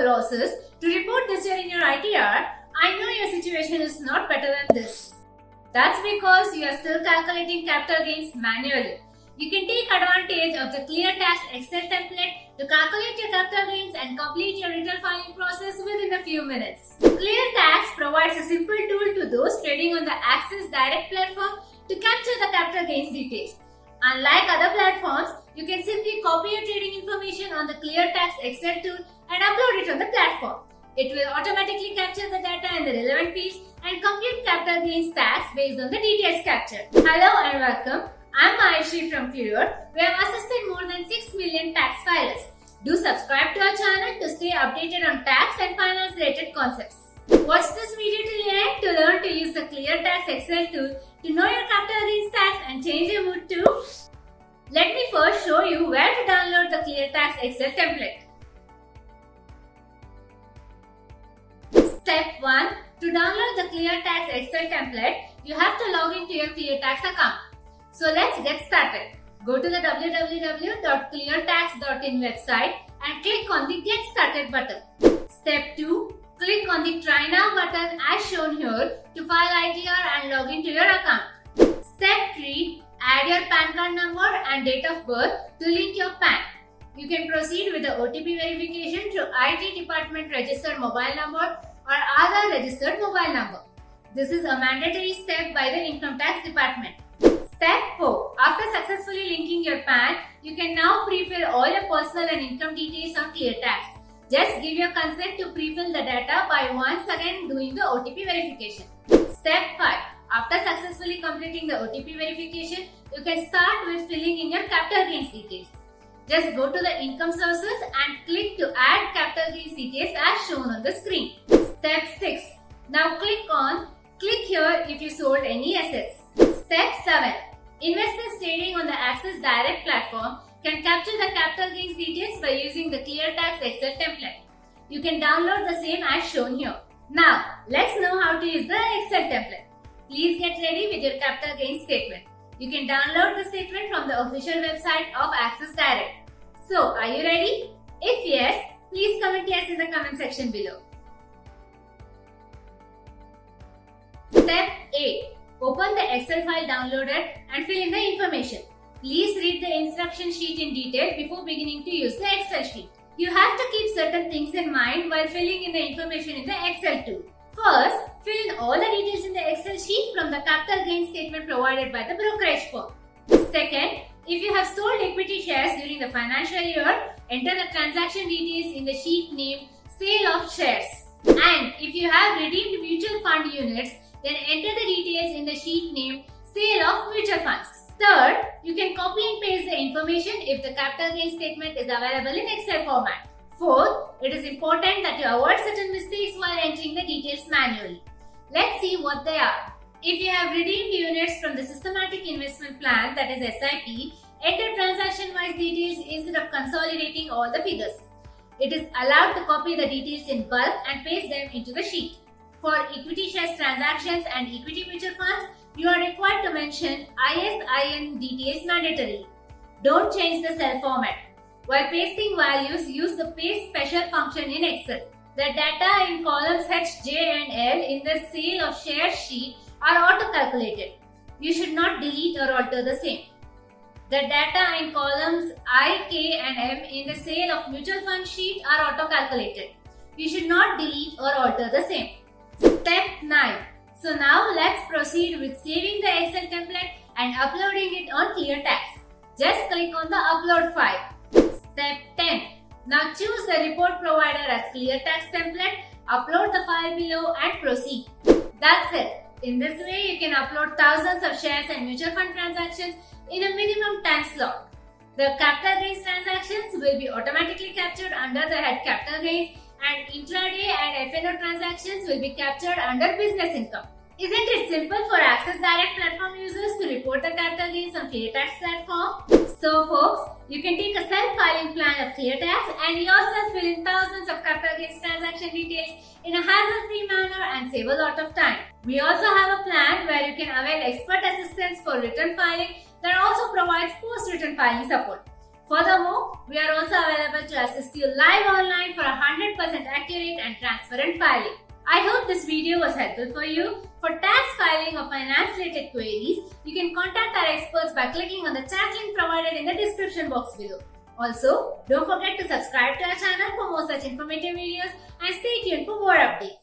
or losses to report this year in your ITR, I know your situation is not better than this. That's because you are still calculating capital gains manually. You can take advantage of the ClearTax Excel template to calculate your capital gains and complete your return filing process within a few minutes. ClearTax provides a simple tool to those trading on the Axis Direct platform to capture the capital gains details. Unlike other platforms, you can simply copy your trading information on the ClearTax Excel tool and upload it on the platform. It will automatically capture the data in the relevant fields and compute capital gains tax based on the details captured. Hello and welcome. I'm Ayushi from Clear. We have assisted more than 6 million tax filers. Do subscribe to our channel to stay updated on tax and finance related concepts. Watch this video till the end to learn to use the ClearTax Excel tool to know your capital gains tax and change your mood too. Let me first show you where to download the ClearTax Excel template. Step 1. To download the ClearTax Excel template, you have to log into your ClearTax account. So let's get started. Go to the www.cleartax.in website and click on the Get Started button. Step 2. Click on the Try Now button as shown here to file ITR and log into your account. Step 3. Add your PAN card number and date of birth to link your PAN. You can proceed with the OTP verification through IT department registered mobile number or Aadhaar registered mobile number. This is a mandatory step by the Income Tax Department. Step 4. After successfully linking your PAN, you can now pre-fill all your personal and income details on ClearTax. Just give your consent to pre-fill the data by once again doing the OTP verification. Step 5. After successfully completing the OTP verification, you can start with filling in your capital gains details. Just go to the income sources and click to add capital gains details as shown on the screen. Step 6. Now click here if you sold any assets. Step 7. Investors trading on the Axis Direct platform can capture the capital gains details by using the ClearTax Excel template. You can download the same as shown here. Now, let's know how to use the Excel template. Please get ready with your capital gains statement. You can download the statement from the official website of Axis Direct. So, are you ready? If yes, please comment yes in the comment section below. Step 8. Open the Excel file downloaded and fill in the information. Please read the instruction sheet in detail before beginning to use the Excel sheet. You have to keep certain things in mind while filling in the information in the Excel tool. First, fill in all the details in the Excel sheet from the capital gains statement provided by the brokerage firm. Second, if you have sold equity shares during the financial year, enter the transaction details in the sheet named Sale of Shares. And if you have redeemed mutual fund units, then enter the details in the sheet named Sale of Mutual Funds. Third, you can copy and paste the information if the capital gains statement is available in Excel format. Fourth, it is important that you avoid certain mistakes while entering the details manually. Let's see what they are. If you have redeemed units from the Systematic Investment Plan, that is SIP, enter transaction-wise details instead of consolidating all the figures. It is allowed to copy the details in bulk and paste them into the sheet. For equity shares transactions and equity mutual funds, you are required to mention ISIN details mandatorily. Don't change the cell format. While pasting values, use the paste special function in Excel. The data in columns H, J and L in the Sale of Shares sheet are auto-calculated. You should not delete or alter the same. The data in columns I, K and M in the Sale of Mutual Fund sheet are auto-calculated. You should not delete or alter the same. Step 9. So now let's proceed with saving the Excel template and uploading it on ClearTax. Just click on the upload file. Step 10. Now choose the report provider as ClearTax template, upload the file below and proceed. That's it. In this way, you can upload thousands of shares and mutual fund transactions in a minimum time slot. The capital gains transactions will be automatically captured under the head capital gains and intraday and FNO transactions will be captured under business income. Isn't it simple for Axis Direct platform users to report the capital gains on ClearTax platform? So folks, you can take a self-filing plan of ClearTax and yourself fill in thousands of capital gains transaction details in a hassle-free manner and save a lot of time. We also have a plan where you can avail expert assistance for return filing that also provides post-return filing support. Furthermore, we are also available to assist you live online for 100% accurate and transparent filing. I hope this video was helpful for you. For tax filing or finance related queries, you can contact our experts by clicking on the chat link provided in the description box below. Also, don't forget to subscribe to our channel for more such informative videos and stay tuned for more updates.